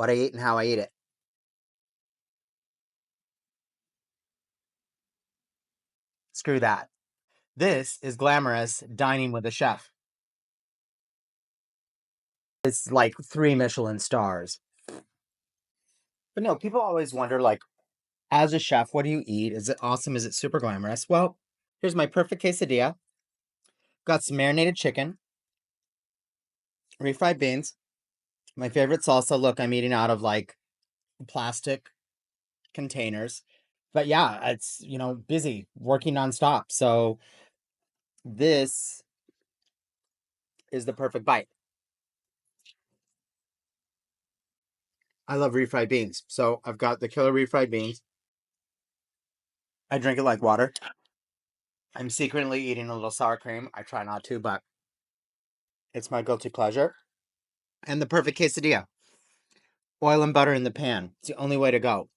what I eat and how I eat it. Screw that. This is glamorous dining with a chef. It's like 3 Michelin stars. But no, people always wonder, like, as a chef, what do you eat? Is it awesome? Is it super glamorous? Well, here's my perfect quesadilla. Got some marinated chicken, refried beans, my favorite salsa. Look, I'm eating out of like plastic containers. But yeah, it's, busy, working nonstop. So this is the perfect bite. I love refried beans. So I've got the killer refried beans. I drink it like water. I'm secretly eating a little sour cream. I try not to, but it's my guilty pleasure. And the perfect quesadilla. Oil and butter in the pan. It's the only way to go.